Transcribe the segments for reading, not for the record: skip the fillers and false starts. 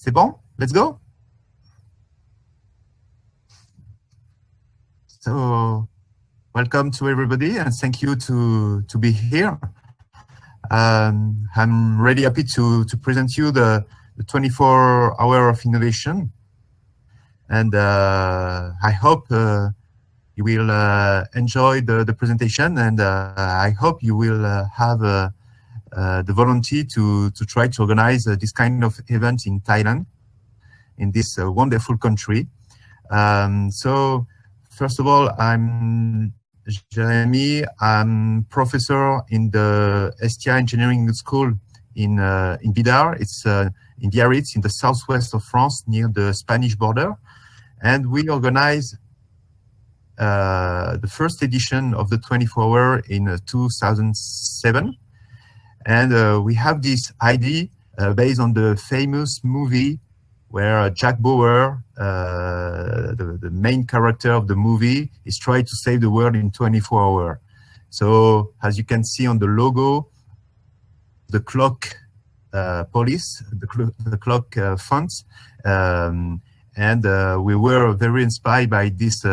C'est bon? Let's go. So, welcome to everybody, and thank you to be here. I'm really happy to present you the 24 hour of innovation, and I hope you will enjoy the presentation, and I hope you will have the volunteer to try to organize this kind of event in Thailand, in this wonderful country. So first of all, I'm Jérémy. I'm professor in the ESTIA engineering school in Bidar. It's in Biarritz, in the southwest of France, near the Spanish border. And we organize the first edition of the 24 hour in 2007. And we have this idea based on the famous movie where Jack Bauer, the main character of the movie, is trying to save the world in 24 hours. So as you can see on the logo, the clock police, the clock fonts, and we were very inspired by this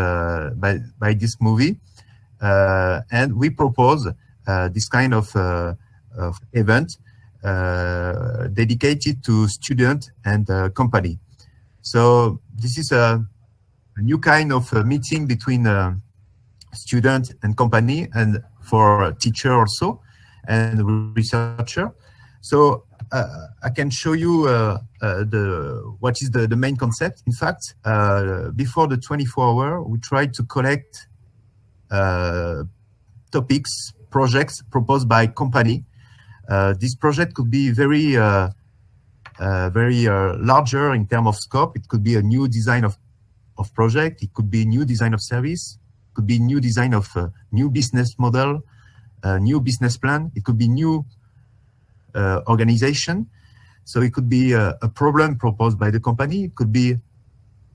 movie, and we propose this kind of event dedicated to student and company. So this is a new kind of meeting between student and company, and for teacher also and researcher. So I can show you what is the main concept. In fact, before the 24 hour, we tried to collect topics, projects proposed by company. This project could be very larger in terms of scope. It could be a new design of project. It could be new design of service. It could be new design of new business model, new business plan. It could be new organization. So it could be a problem proposed by the company. It could be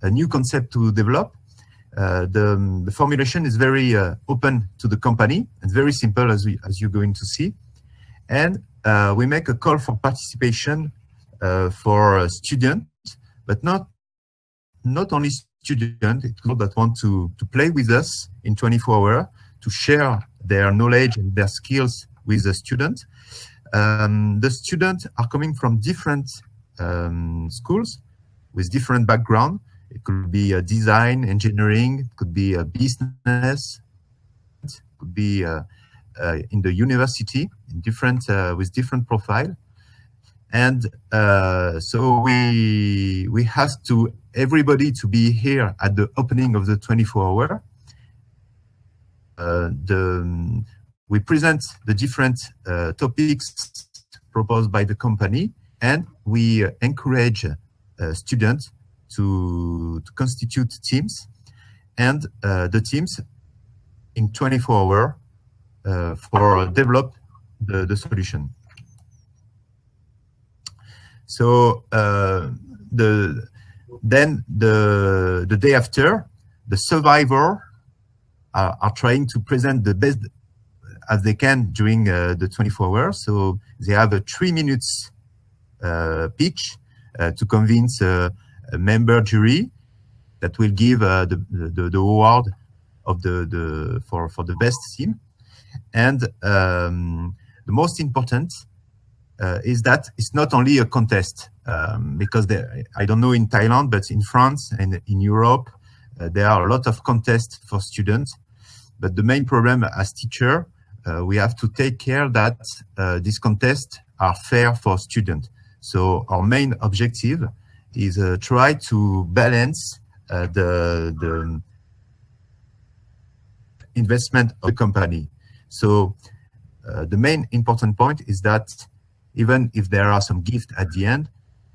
a new concept to develop. The formulation is very open to the company and very simple, as you're going to see. And we make a call for participation for students, but not only students, it's people that want to play with us in 24 hours, to share their knowledge and their skills with the student. The students are coming from different schools with different background. It could be design, engineering, it could be a business, it could be in the university, in different with different profile. And so we asked to everybody to be here at the opening of the 24 hour. We present the different topics proposed by the company, and we encourage students to constitute teams, and the teams in 24 hours for develop the solution. So then the day after, the survivor are trying to present the best as they can during the 24 hours. So they have a 3 minutes pitch to convince a member jury that will give the award of for the best team. And the most important is that it's not only a contest, because I don't know in Thailand, but in France and in Europe, there are a lot of contests for students. But the main problem as teacher, we have to take care that these contests are fair for students. So our main objective is try to balance the investment of the company. So the main important point is that even if there are some gifts at the end,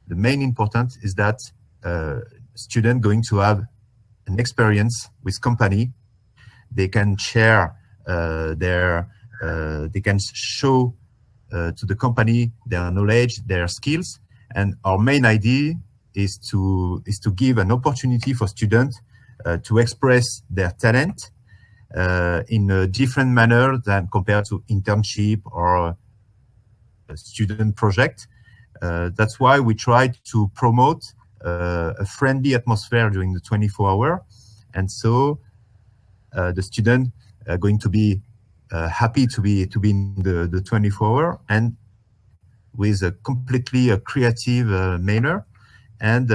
the main important is that students going to have an experience with company. They can share they can show to the company their knowledge, their skills. And our main idea is to give an opportunity for students to express their talent in a different manner than compared to internship or a student project. That's why we try to promote a friendly atmosphere during the 24-hour, and so the student are going to be happy to be in the 24-hour and with a completely creative manner. And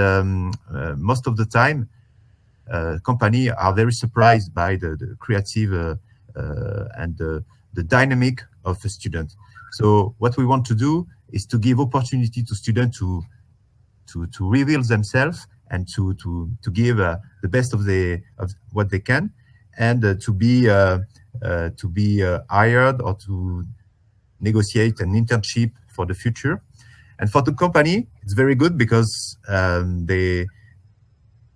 most of the time, company are very surprised by the creative and the dynamic of a student. So what we want to do is to give opportunity to students to reveal themselves and to give the best of what they can, and to be hired or to negotiate an internship for the future. And for the company, it's very good because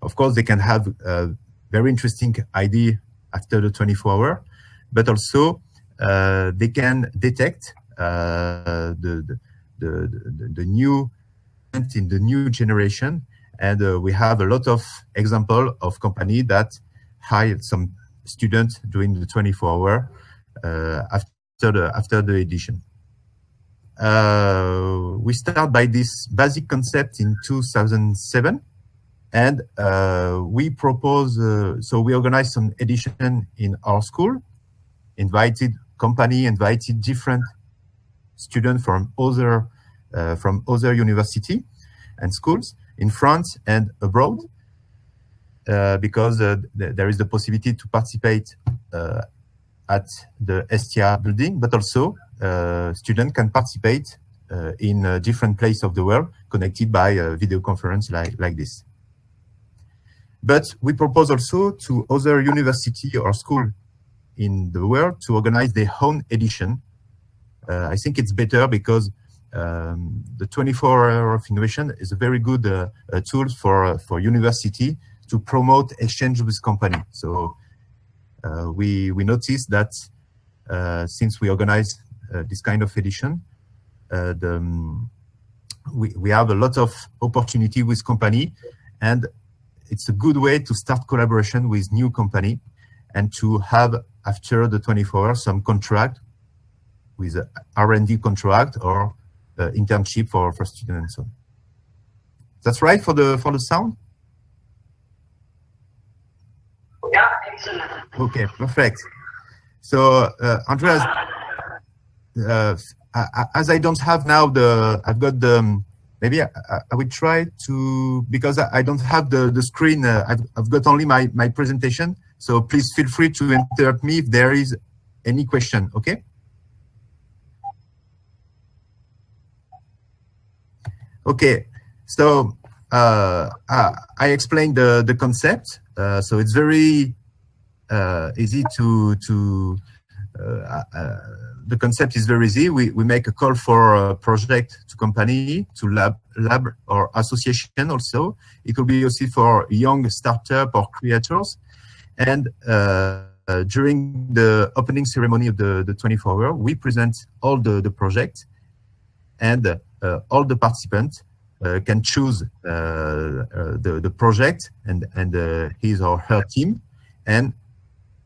of course, they can have a very interesting idea after the 24-hour, but also they can detect the new in the new generation. And we have a lot of example of company that hired some students during the 24-hour after the edition. We start by this basic concept in 2007, and we propose, so we organize some edition in our school, invited different students from other university and schools in France and abroad, because there is the possibility to participate at the ESTIA building, but also students can participate in different places of the world connected by a video conference like this. But we propose also to other university or school in the world to organize their own edition. I think it's better because the 24-hour of innovation is a very good tool for university to promote exchange with company. So we noticed that since we organize this kind of edition, we have a lot of opportunity with company, and it's a good way to start collaboration with new company and to have after the 24 hours some contract with a R&D contract or internship for students. So that's right for the sound. Yeah, excellent. Okay, perfect. So Andreas, as I don't have now I've got the, maybe I will try to, because I don't have the screen, I've got only my presentation. So please feel free to interrupt me if there is any question, okay? Okay, so I explained the concept. So it's very easy the concept is very easy. We make a call for a project to company, to lab or association also. It could be also for young startup or creators. And during the opening ceremony of the 24-hour, we present all the project, and all the participants can choose the project and his or her team. And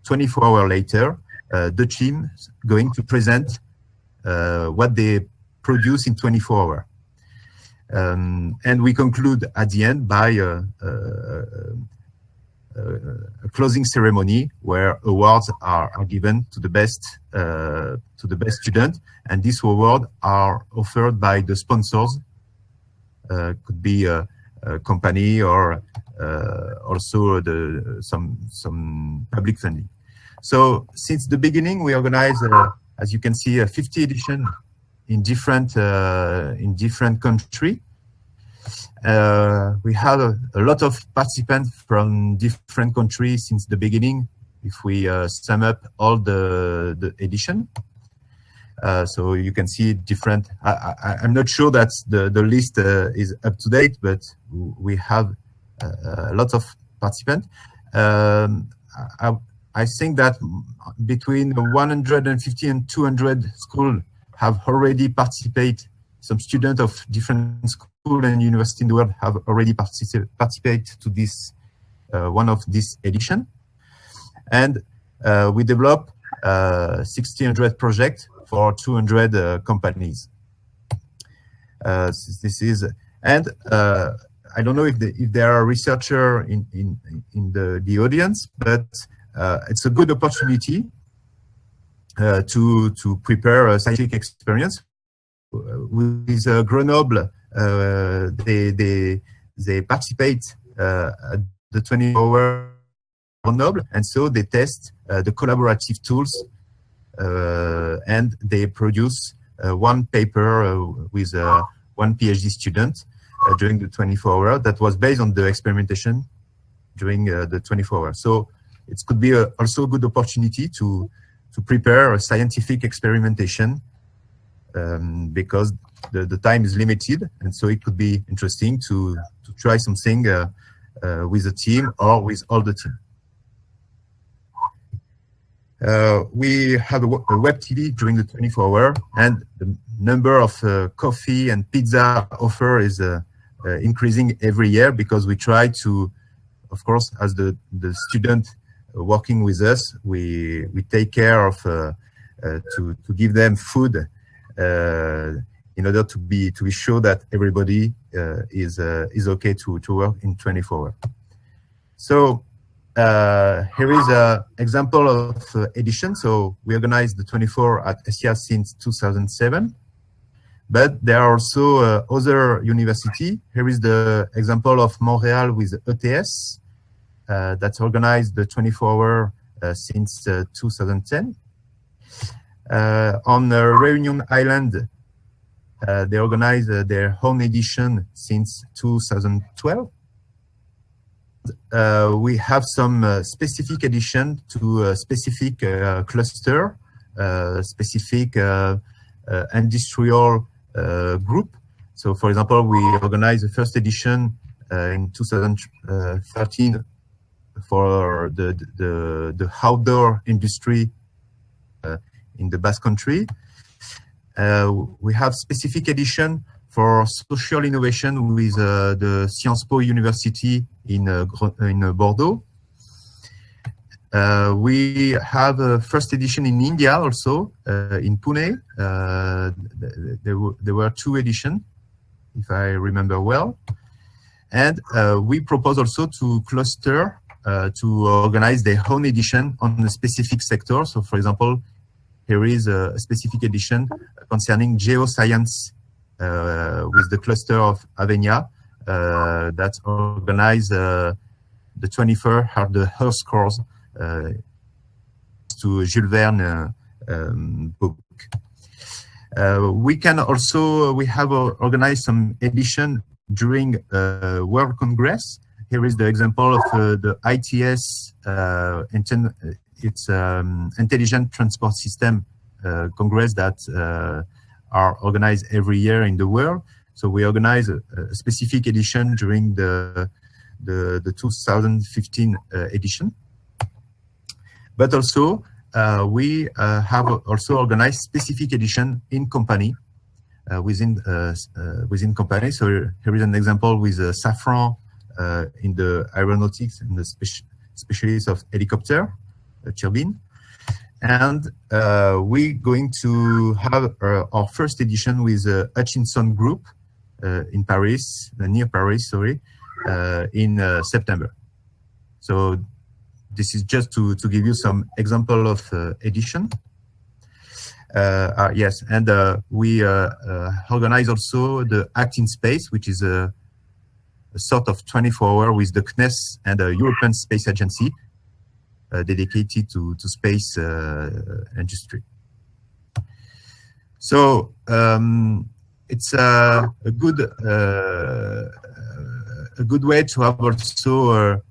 24 hours later, the team is going to present what they produce in 24 hours. And we conclude at the end by a closing ceremony where awards are given to the best student, and these awards are offered by the sponsors. Could be a company or also some public funding. So since the beginning, we organize, as you can see, 50 editions in different countries. We have a lot of participants from different countries since the beginning. If we sum up all the edition, so you can see different. I'm not sure that the list is up to date, but we have a lot of participants. I think that between 150 and 200 schools have already participated. Some students of different schools and universities in the world have already participated to this one of this edition. And we develop 1,600 projects for 200 companies. This is, and I don't know if there are researchers in the audience, but it's a good opportunity to prepare a scientific experience. With Grenoble, they participate at the 24-hour Grenoble, and so they test the collaborative tools, and they produce one paper with one PhD student during the 24-hour that was based on the experimentation during the 24-hour. So it could be also a good opportunity to prepare a scientific experimentation, because the time is limited, and so it could be interesting to try something with a team or with all the team. We have a web TV during the 24-hour, and the number of coffee and pizza offer is increasing every year, because we try to, of course, as the student working with us, we take care of to give them food in order to be sure that everybody is okay to work in 24 hours. So here is an example of edition. So we organized the 24 at ESTIA since 2007, but there are also other universities. Here is the example of Montreal with ETS that's organized the 24-hour since 2010. On Reunion Island, they organize their own edition since 2012. We have some specific edition to a specific cluster, specific industrial group. So, for example, we organized the first edition in 2013 for the outdoor industry in the Basque Country. We have specific edition for social innovation with the Sciences Po University in Bordeaux. We have a first edition in India also, in Pune. There were 2 editions, if I remember well. And we propose also to cluster to organize their own edition on a specific sector. So, for example, here is a specific edition concerning geoscience with the cluster of Avenia that organized the 24 of the Earth course to Jules Verne book. We have organized some edition during World Congress. Here is the example of the ITS, it's Intelligent Transport System Congress that are organized every year in the world. So we organize a specific edition during the 2015 edition. But also, we have also organized specific edition in company, within company. So here is an example with Safran in the aeronautics and the specialist of helicopter turbine. And we're going to have our first edition with Hutchinson Group in Paris, near Paris, sorry, in September. So this is just to give you some example of edition. Yes, and we organize also the Act in Space, which is a sort of 24-hour with the CNES and the European Space Agency, dedicated to space industry. So it's a good way to have also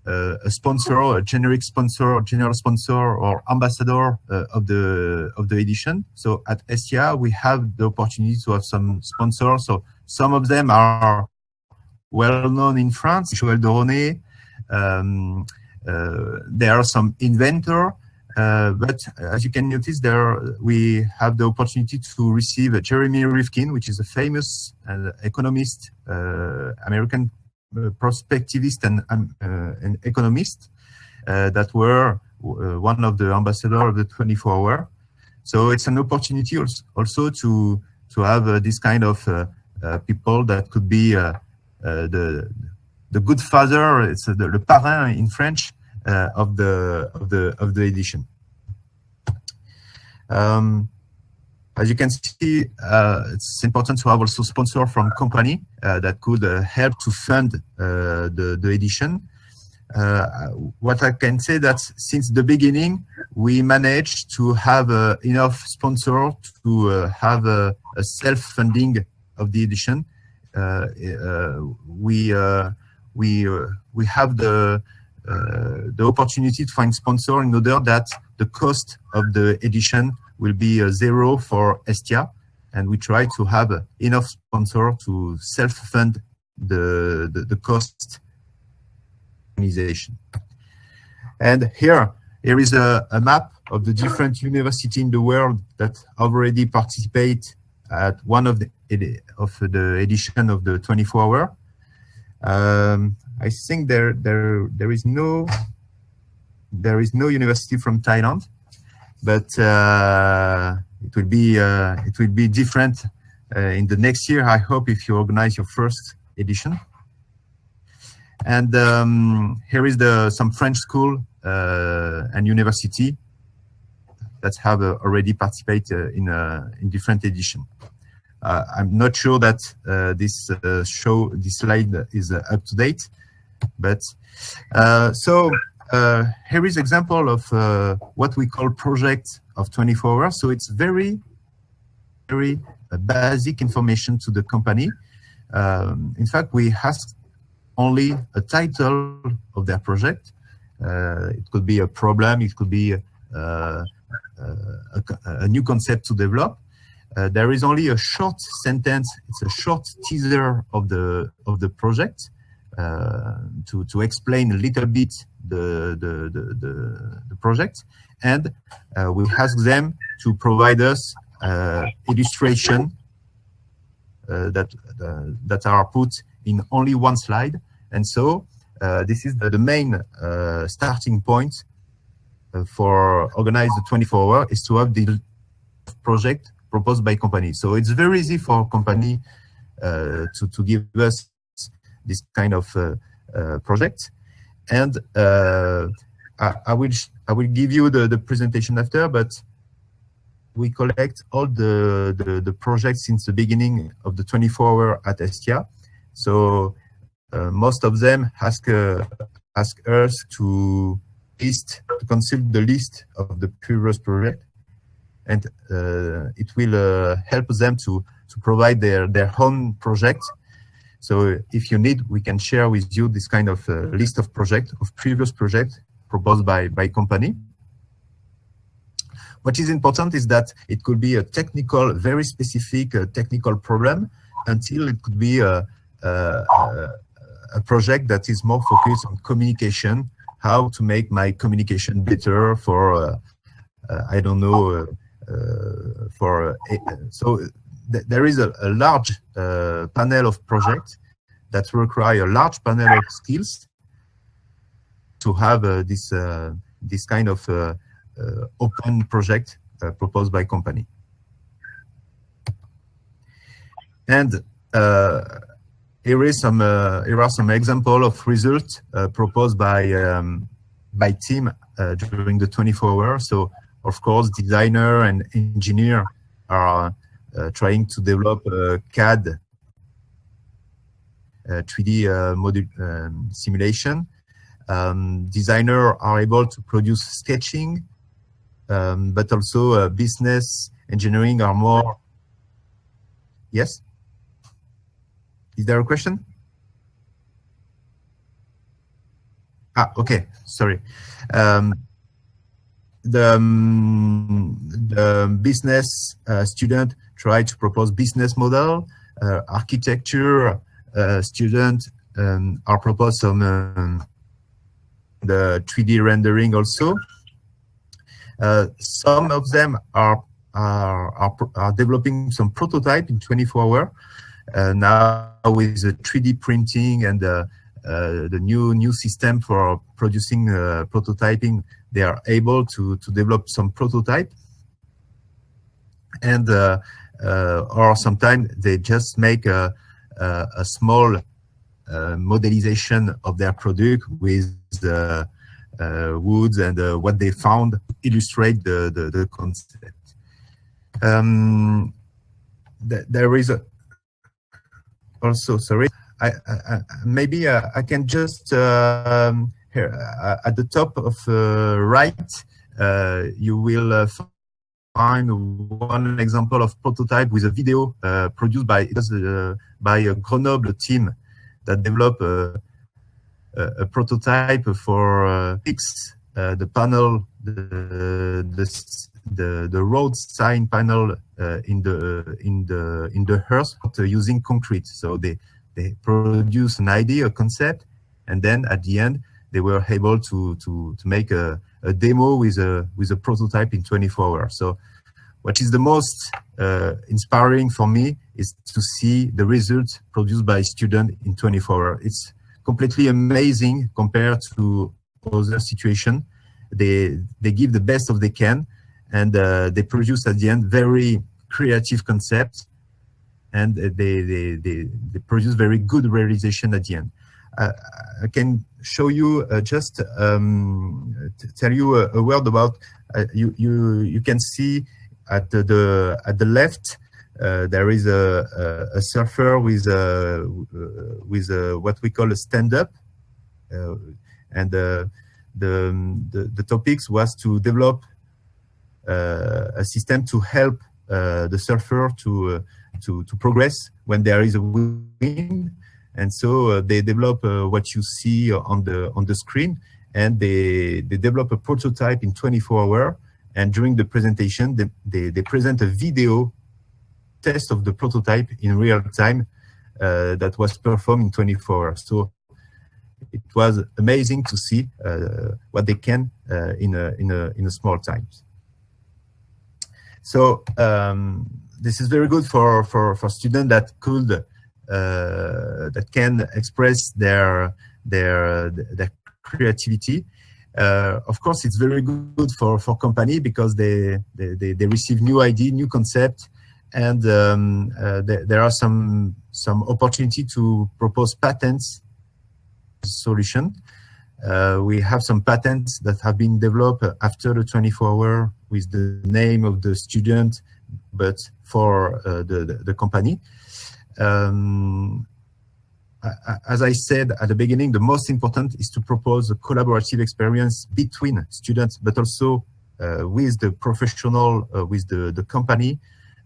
a sponsor, a generic sponsor, general sponsor, or ambassador of the edition. So at ESTIA, we have the opportunity to have some sponsors. So some of them are well known in France, Joël Doronnet. There are some inventors, but as you can notice, we have the opportunity to receive Jérémy Rifkin, which is a famous economist, American prospectivist and economist, that were one of the ambassadors of the 24-hour. So it's an opportunity also to have this kind of people that could be the good father, it's le parrain in French, of the edition. As you can see, it's important to have also sponsor from company that could help to fund the edition. What I can say that since the beginning, we managed to have enough sponsor to have a self-funding of the edition. We have the opportunity to find sponsor in order that the cost of the edition will be zero for ESTIA, and we try to have enough sponsor to self-fund the cost organization. And here is a map of the different universities in the world that already participate at one of the edition of the 24-hour. I think there is no university from Thailand, but it will be different in the next year. I hope if you organize your first edition. And here is some French school and university that have already participated in different edition. I'm not sure that this slide is up to date, but here is example of what we call project of 24 hours. So it's very, very basic information to the company. In fact, we ask only a title of their project. It could be a problem, it could be a new concept to develop. There is only a short sentence. It's a short teaser of the project to explain a little bit the project, and we ask them to provide us illustration that are put in only one slide. And so this is the main starting point for organize the 24-hour is to have the project proposed by company. So it's very easy for company to give us this kind of project. And I will give you the presentation after, but we collect all the projects since the beginning of the 24-hour at ESTIA. So most of them ask us to consult the list of the previous project, and it will help them to provide their own project. So if you need, we can share with you this kind of list of previous projects proposed by company. What is important is that it could be a technical, very specific technical problem, until it could be a project that is more focused on communication, how to make my communication better for, I don't know, so there is a large panel of projects that require a large panel of skills to have this kind of open project proposed by company. And here are some example of results proposed by team during the 24 hours. So of course, designer and engineer are trying to develop CAD 3D module simulation. Designer are able to produce sketching, but also business engineering are more. Yes? Is there a question? Okay, sorry. The business student try to propose business model. Architecture student are propose some the 3D rendering also. Some of them are developing some prototype in 24 hours. Now with the 3D printing and the new system for producing prototyping, they are able to develop some prototype. And or sometimes they just make a small modelization of their product with woods and what they found illustrate the concept. There is also, sorry, maybe I can just here at the top of right, you will find one example of prototype with a video produced by a Grenoble team that developed a prototype for fix the panel, the road sign panel in the earth using concrete. So they produce an idea, a concept, and then at the end they were able to make a demo with a prototype in 24 hours. So what is the most inspiring for me is to see the results produced by students in 24 hours. It's completely amazing compared to other situations. They give the best of they can, and they produce at the end very creative concepts, and they produce very good realization at the end. I can show you just tell you a word about you can see at the left there is a surfer with what we call a stand-up, and the topics was to develop a system to help the surfer to progress when there is a wind. And so they develop what you see on the screen, and they develop a prototype in 24 hours. And during the presentation, they present a video test of the prototype in real time that was performed in 24 hours. So it was amazing to see what they can in a small time. So this is very good for students that could that can express their creativity. Of course, it's very good for company because they receive new idea, new concept, and there are some opportunity to propose patents solution. We have some patents that have been developed after the 24 hours with the name of the student, but for the company. As I said at the beginning, the most important is to propose a collaborative experience between students, but also with the professional, with the company,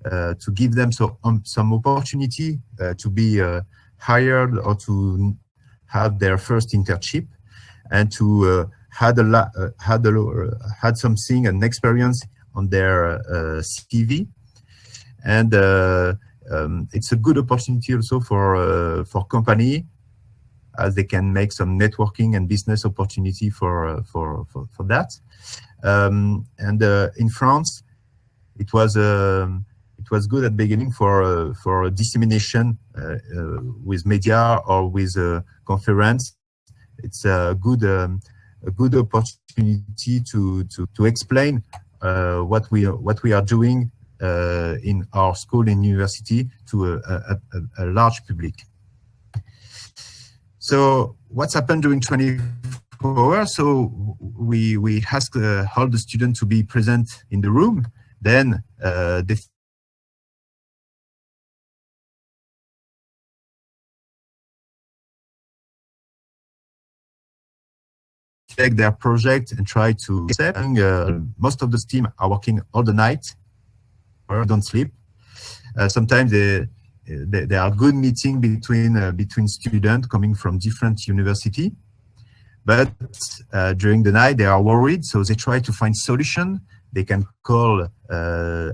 to give them some opportunity to be hired or to have their first internship, and to had something, an experience on their CV. And it's a good opportunity also for company, as they can make some networking and business opportunity for that. And in France, it was good at the beginning for dissemination with media or with a conference. It's a good opportunity to explain what we are doing in our school and university to a large public. So what's happened during 24 hours? So we ask all the students to be present in the room. Then they take their project and try to accept. Most of the team are working all the night, or don't sleep. Sometimes there are good meetings between students coming from different university, but during the night they are worried, so they try to find solution. They can call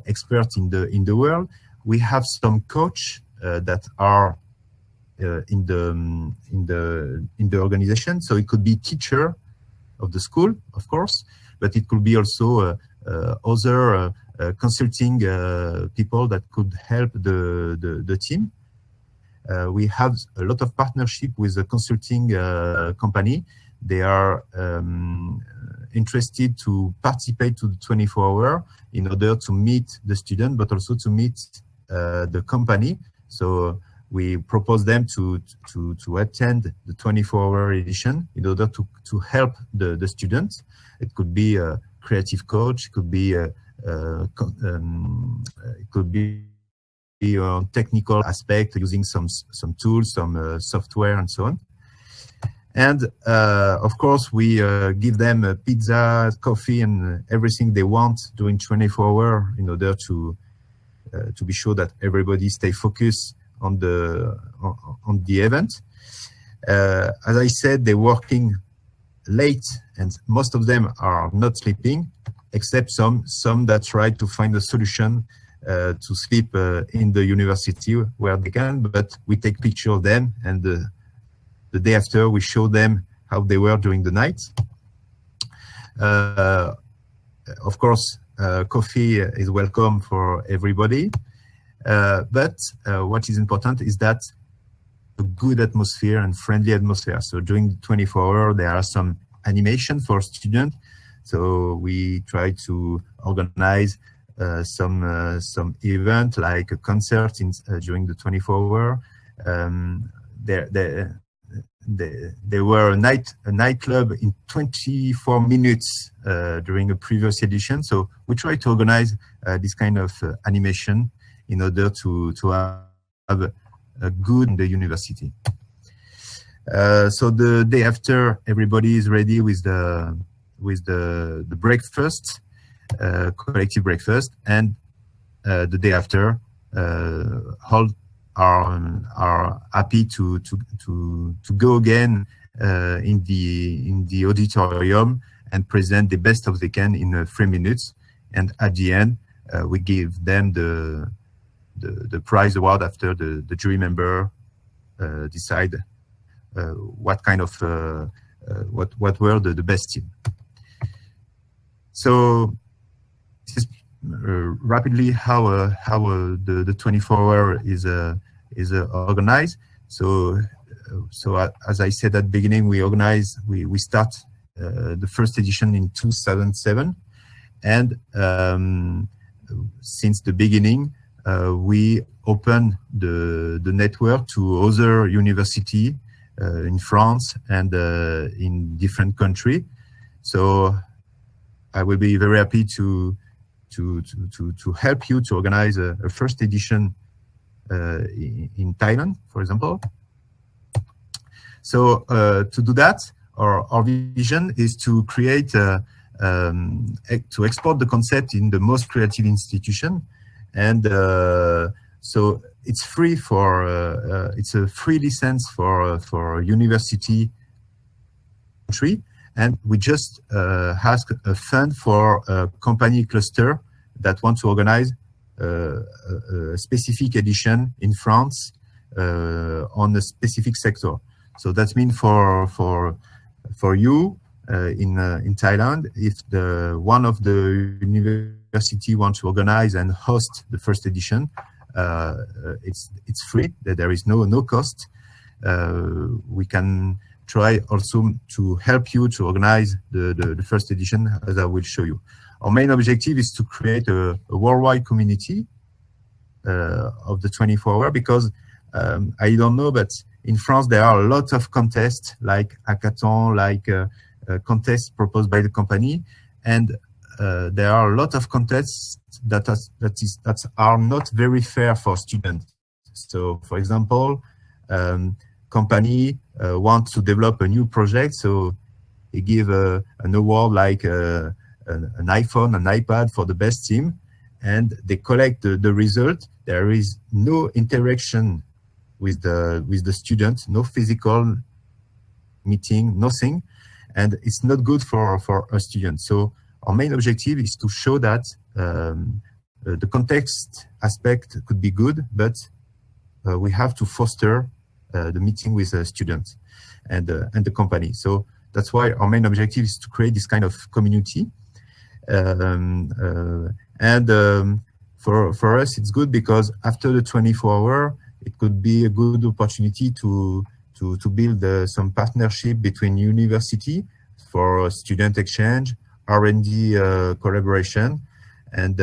experts in the world. We have some coach that are in the organization, so it could be teacher of the school, of course, but it could be also other consulting people that could help the team. We have a lot of partnership with a consulting company. They are interested to participate to the 24 hours in order to meet the student, but also to meet the company. So we propose them to attend the 24-hour edition in order to help the students. It could be a creative coach, it could be a technical aspect using some tools, some software, and so on. And of course, we give them pizza, coffee, and everything they want during 24-hour in order to be sure that everybody stay focused on the event. As I said, they're working late, and most of them are not sleeping, except some that try to find a solution to sleep in the university where they can. But we take picture of them, and the day after we show them how they were during the night. Of course, coffee is welcome for everybody. But what is important is that a good atmosphere and friendly atmosphere. So during the 24-hour, there are some animation for students. So we try to organize some event like a concert during the 24-hour. There were a nightclub in 24 minutes during a previous edition. So we try to organize this kind of animation in order to have a good in the university. So the day after, everybody is ready with the breakfast, collective breakfast, and the day after, all are happy to go again in the auditorium and present the best of they can in 3 minutes. And at the end, we give them the prize award after the jury member decide what kind of what were the best team. So this is rapidly how the 24-hour is organized. So as I said at the beginning, we start the first edition in 2007, and since the beginning we open the network to other university in France and in different countries. So I will be very happy to help you to organize a first edition in Thailand, for example. So to do that, our vision is to create to export the concept in the most creative institution, and so it's free for it's a free license for university country. And we just ask a fund for a company cluster that wants to organize a specific edition in France on a specific sector. So that means for you in Thailand, if one of the university wants to organize and host the first edition, it's free. There is no cost. We can try also to help you to organize the first edition, as I will show you. Our main objective is to create a worldwide community of the 24-hour, because I don't know, but in France there are a lot of contests like hackathon, like contests proposed by the company, and there are a lot of contests that are not very fair for students. So, for example, company wants to develop a new project, so they give an award like an iPhone, an iPad for the best team, and they collect the result. There is no interaction with the student, no physical meeting, nothing, and it's not good for a student. So our main objective is to show that the context aspect could be good, but we have to foster the meeting with the students and the company. So that's why our main objective is to create this kind of community. For us, it's good because after the 24-hour, it could be a good opportunity to build some partnership between university for student exchange, R&D collaboration, and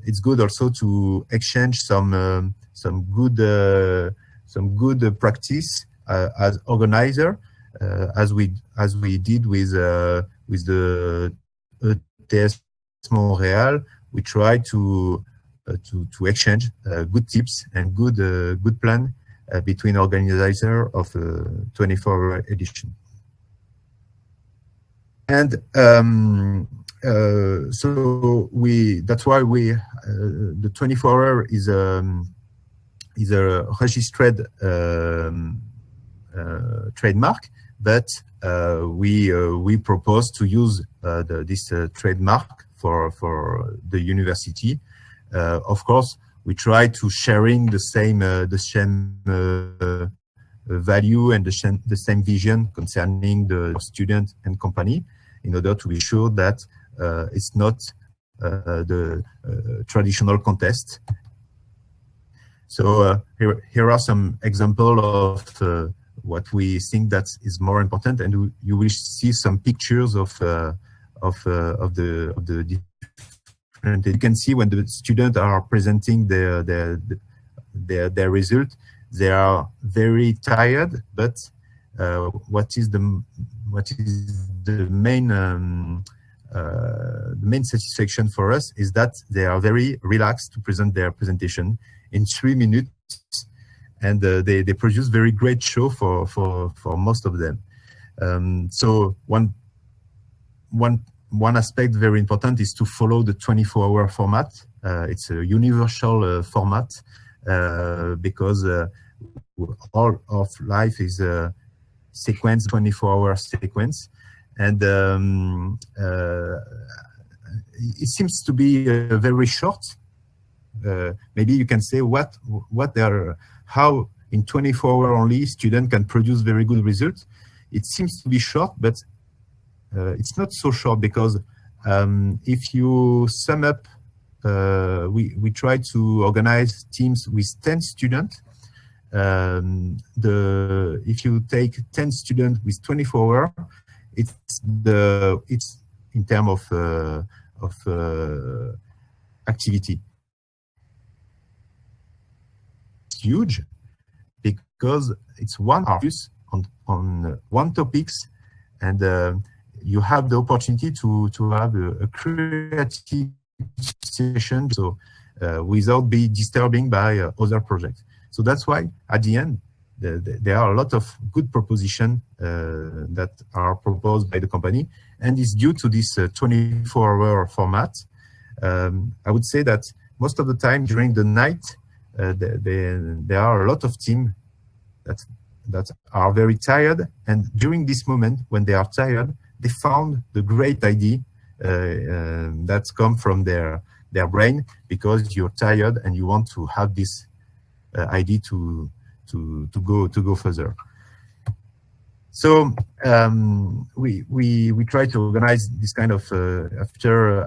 it's good also to exchange some good practice as organizer, as we did with the ETS Montréal. We try to exchange good tips and good plan between organizer of 24-hour edition. And so that's why the 24-hour is a registered trademark, but we propose to use this trademark for the university. Of course, we try to sharing the same value and the same vision concerning the student and company, in order to be sure that it's not the traditional contest. So here are some examples of what we think that is more important, and you will see some pictures of the different. You can see when the students are presenting their result, they are very tired. But what is the main satisfaction for us is that they are very relaxed to present their presentation in 3 minutes, and they produce very great show for most of them. So one aspect very important is to follow the 24-hour format. It's a universal format because all of life is a sequence, 24-hour sequence, and it seems to be very short. Maybe you can say how in 24 hours only student can produce very good results. It seems to be short, but it's not so short, because if you sum up, we try to organize teams with 10 students. If you take 10 students with 24 hours, it's in terms of activity. It's huge, because it's one focus on one topics, and you have the opportunity to have a creative session, so without being disturbing by other projects. So that's why at the end there are a lot of good propositions that are proposed by the company, and it's due to this 24-hour format. I would say that most of the time during the night there are a lot of teams that are very tired, and during this moment when they are tired, they found the great idea that's come from their brain, because you're tired and you want to have this idea to go further. So we try to organize this kind of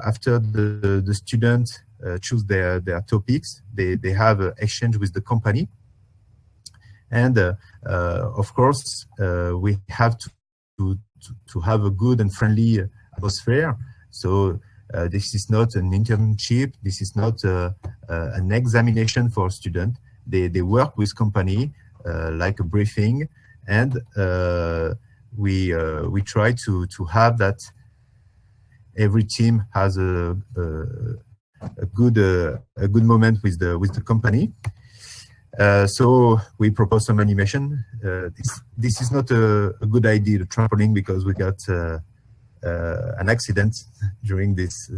after the students choose their topics, they have an exchange with the company, and of course we have to have a good and friendly atmosphere. So this is not an internship, this is not an examination for students. They work with company like a briefing, and we try to have that every team has a good moment with the company. So we propose some animation. This is not a good idea, the trampoline, because we got an accident during this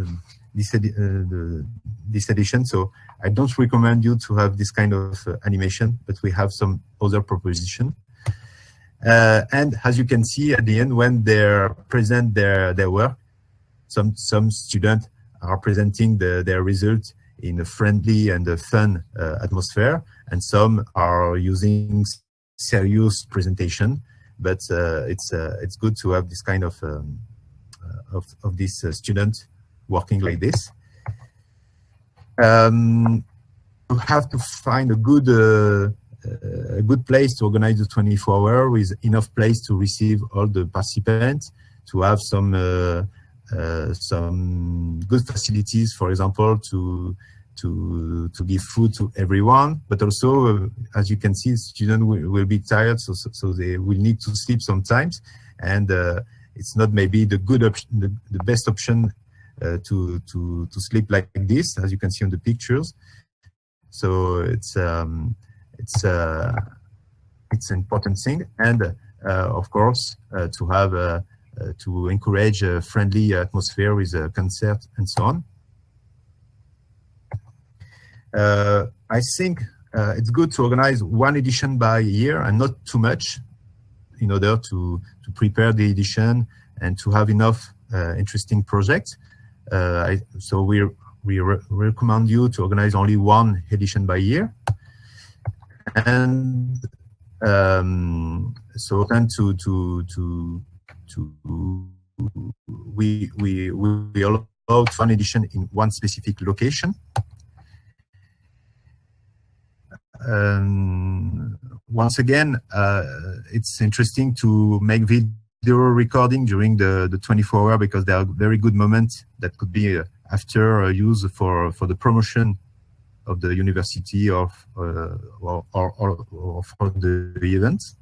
edition. So I don't recommend you to have this kind of animation, but we have some other proposition. And as you can see at the end, when they present their work, some students are presenting their results in a friendly and a fun atmosphere, and some are using serious presentation. But it's good to have this kind of this student working like this. You have to find a good place to organize the 24 hours with enough place to receive all the participants, to have some some good facilities, for example, to give food to everyone, but also, as you can see, students will be tired, so they will need to sleep sometimes, and it's not maybe the good option, the best option to sleep like this, as you can see on the pictures. So it's an important thing, and of course to have to encourage a friendly atmosphere with a concert and so on. I think it's good to organize one edition by year and not too much, in order to prepare the edition and to have enough interesting projects. So we recommend you to organize only one edition by year, and so then we allow one edition in one specific location. Once again, it's interesting to make video recording during the 24 hours, because there are very good moments that could be after use for the promotion of the university or for the events.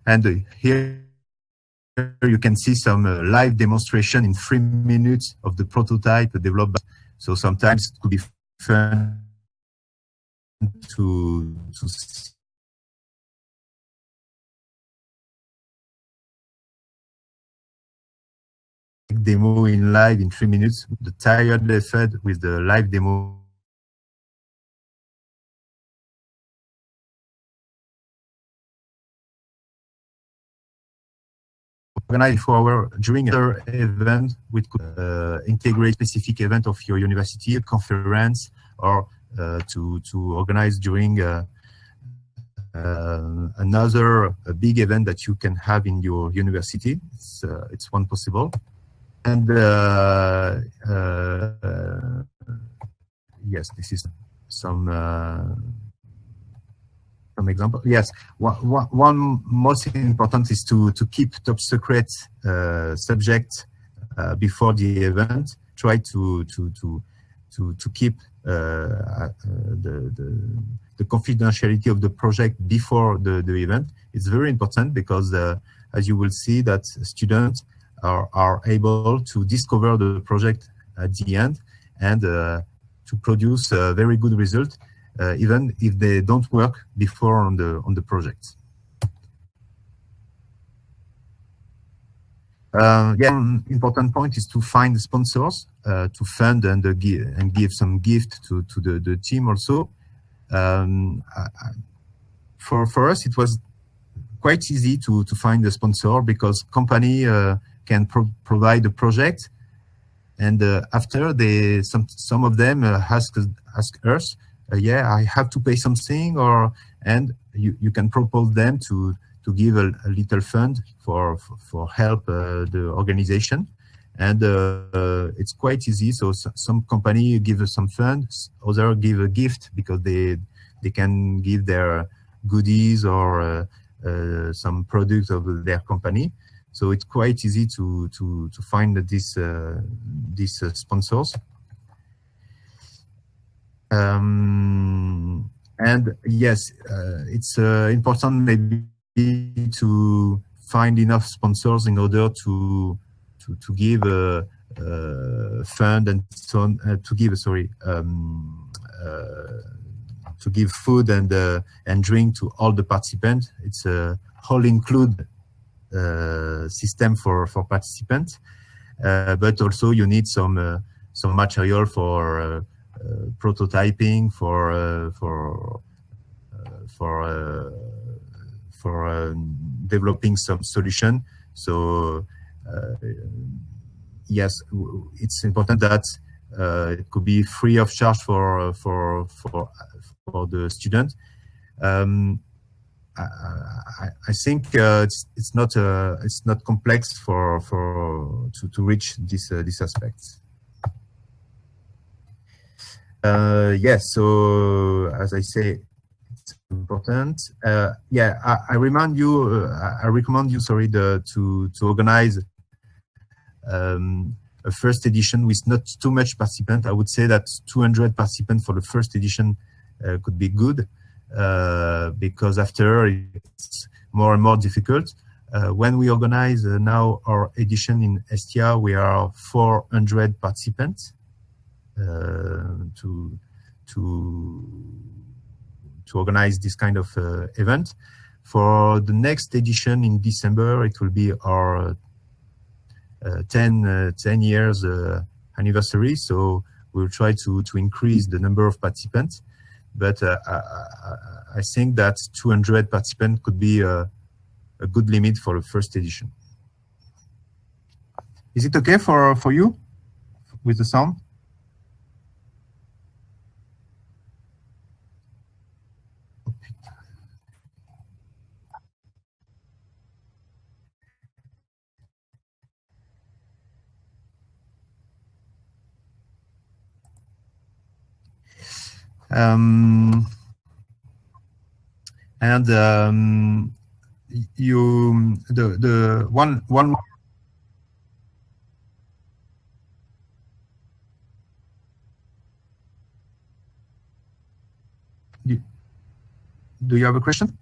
And here you can see some live demonstration in 3 minutes of the prototype developed. So sometimes it could be fun to see demo in live in 3 minutes, the tired effect with the live demo. Organize for during another event, we could integrate specific event of your university, a conference, or to organize during another big event that you can have in your university. It's one possible. And yes, this is some example. Yes, one most important is to keep top secret subject before the event. Try to keep the confidentiality of the project before the event. It's very important, because as you will see, that students are able to discover the project at the end, and to produce a very good result, even if they don't work before on the project. Yeah, one important point is to find sponsors to fund and give some gift to the team also. For us, it was quite easy to find a sponsor, because company can provide the project, and after some of them ask us, yeah, I have to pay something, and you can propose them to give a little fund for help the organization, and it's quite easy. So some company give us some funds, others give a gift, because they can give their goodies or some products of their company. So it's quite easy to find these sponsors. And yes, it's important maybe to find enough sponsors in order to give a fund and so on, to give food and drink to all the participants. It's a whole include system for participants, but also you need some material for prototyping, for developing some solution. So yes, it's important that it could be free of charge for the student. I think it's not complex to reach these aspects. Yes, so as I say, it's important. Yeah, I recommend you, sorry, to organize a first edition with not too much participant. I would say that 200 participants for the first edition could be good, because after it's more and more difficult. When we organize now our edition in ESTIA, we are 400 participants to organize this kind of event. For the next edition in December, it will be our 10 years anniversary. So we'll try to increase the number of participants. But I think that 200 participants could be a good limit for the first edition. Is it okay for you with the sound? The one do you have a question?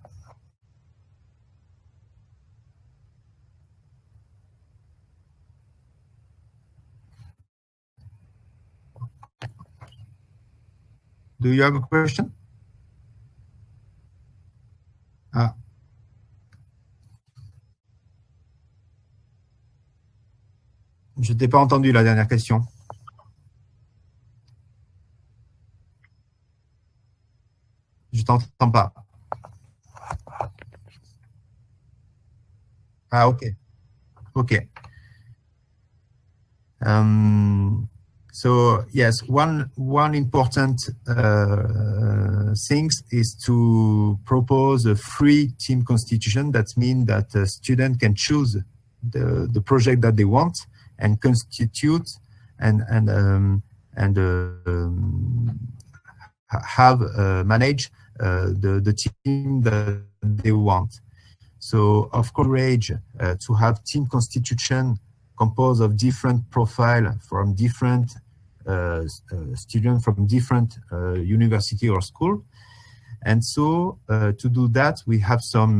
Do you have a question? Ah. Je t'ai pas entendu la dernière question. Je t'entends pas. Ah, ok. Okay. So yes, one important thing is to propose a free team constitution. That means that a student can choose the project that they want and constitute and manage the team that they want. So of course, to have team constitution composed of different profile from different students from different university or school. And so to do that, we have some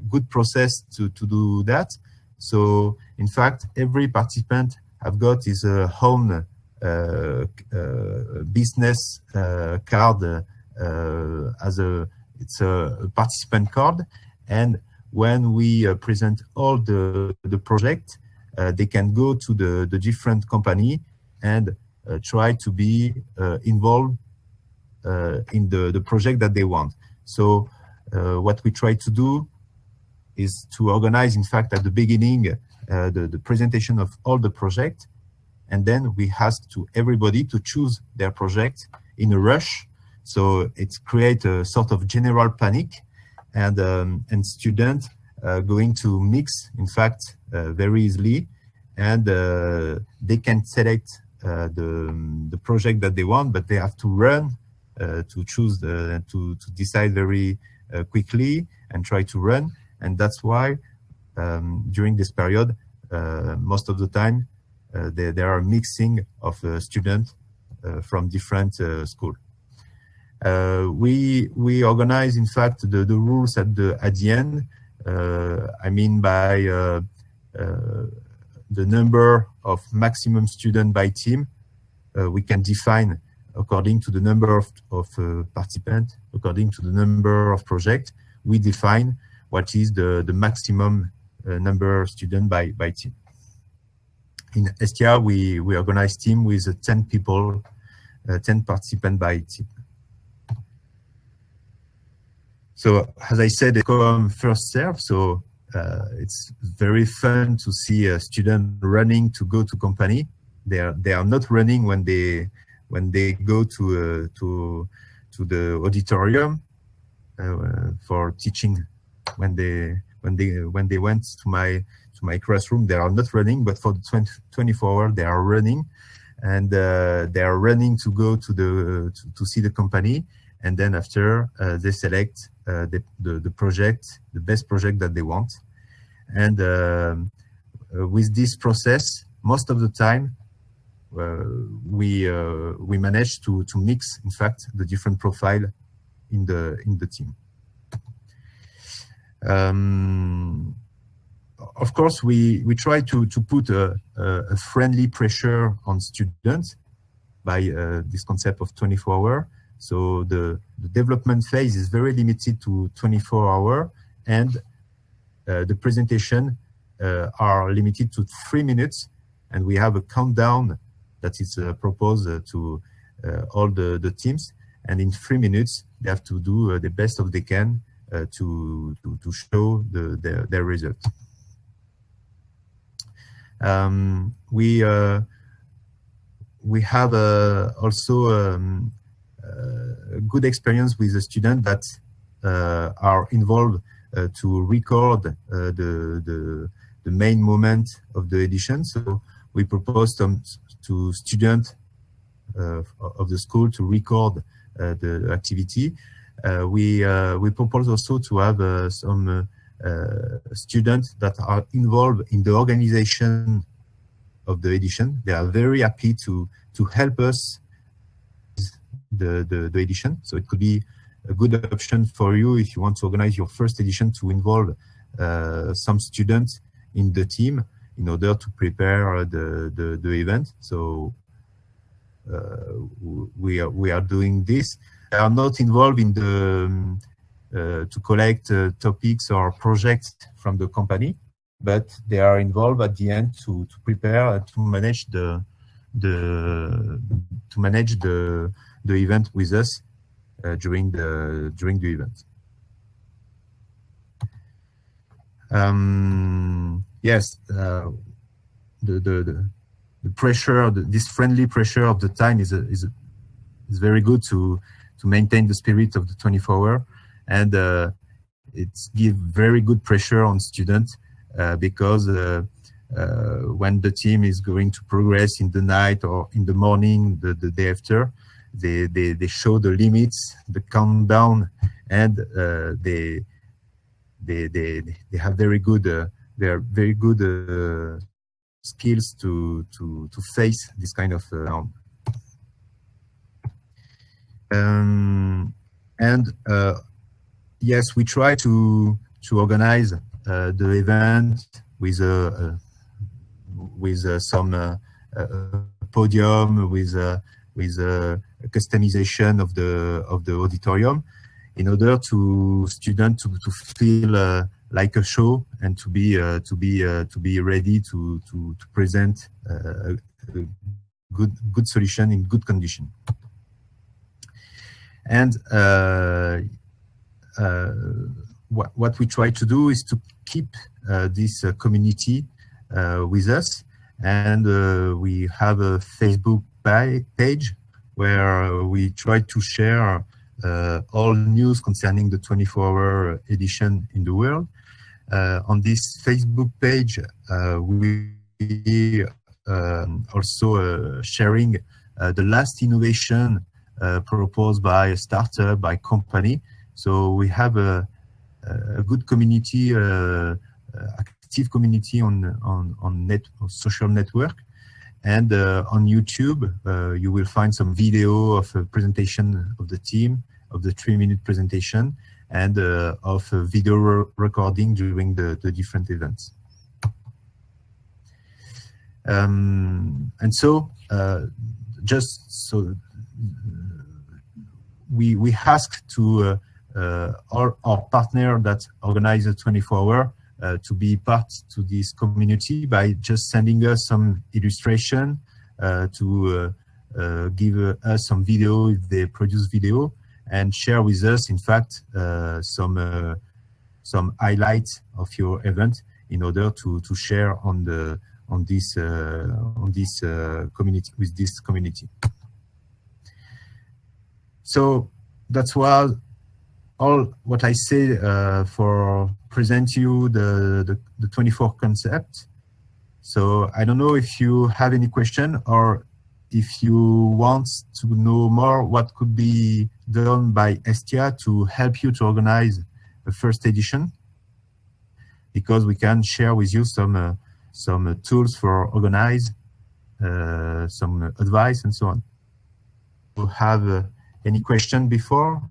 good process to do that. So in fact, every participant have got his own business card it's a participant card. And when we present all the project, they can go to the different company and try to be involved in the project that they want. So what we try to do is to organize, in fact, at the beginning, the presentation of all the project, and then we ask to everybody to choose their project in a rush. So it creates a sort of general panic, and students going to mix, in fact, very easily, and they can select the project that they want, but they have to run to choose to decide very quickly and try to run. And that's why during this period, most of the time, there are mixing of students from different schools. We organize, in fact, the rules at the end. I mean, by the number of maximum students by team, we can define according to the number of participants, according to the number of projects. We define what is the maximum number of students by team. In ESTIA, we organize team with 10 people, 10 participants by team. So as I said, they come first serve. So it's very fun to see a student running to go to company. They are not running when they go to the auditorium for teaching. When they went to my classroom, they are not running, but for the 24 hours they are running, and they are running to go to see the company. And then after they select the project, the best project that they want. And with this process, most of the time, we manage to mix, in fact, the different profile in the team. Of course, we try to put a friendly pressure on students by this concept of 24 hours. So the development phase is very limited to 24 hours, and the presentation are limited to 3 minutes, and we have a countdown that is proposed to all the teams, and in 3 minutes they have to do the best of they can to show their result. We have also a good experience with the students that are involved to record the main moment of the edition. So we propose to students of the school to record the activity. We propose also to have some students that are involved in the organization of the edition. They are very happy to help us the edition. So it could be a good option for you if you want to organize your first edition to involve some students in the team in order to prepare the event. So we are doing this. They are not involved in the to collect topics or projects from the company, but they are involved at the end to prepare to manage the event with us during the event. Yes, the pressure, this friendly pressure of the time is very good to maintain the spirit of the 24 hour, and it's give very good pressure on students because when the team is going to progress in the night or in the morning, the day after, they show the limits, the countdown, and they have very good skills to face this kind of yes, we try to organize the event with some podium, with customization of the auditorium, in order to students to feel like a show and to be ready to present a good solution in good condition. And what we try to do is to keep this community with us, and we have a Facebook page where we try to share all news concerning the 24-hour edition in the world. On this Facebook page, we also sharing the last innovation proposed by a startup, by company. So we have a good community, active community on social network, and on YouTube you will find some video of a presentation of the team, of the 3-minute presentation, and of a video recording during the different events. And so just so we ask to all our partner that organize the 24-hour to be part to this community by just sending us some illustration, to give us some video if they produce video, and share with us, in fact, some highlights of your event in order to share on this community, with this community. So that's all what I say for present you the 24 concept. So I don't know if you have any question, or if you want to know more what could be done by ESTIA to help you to organize the first edition. because we can share with you some tools for organize, some advice and so on. Do you have any question before?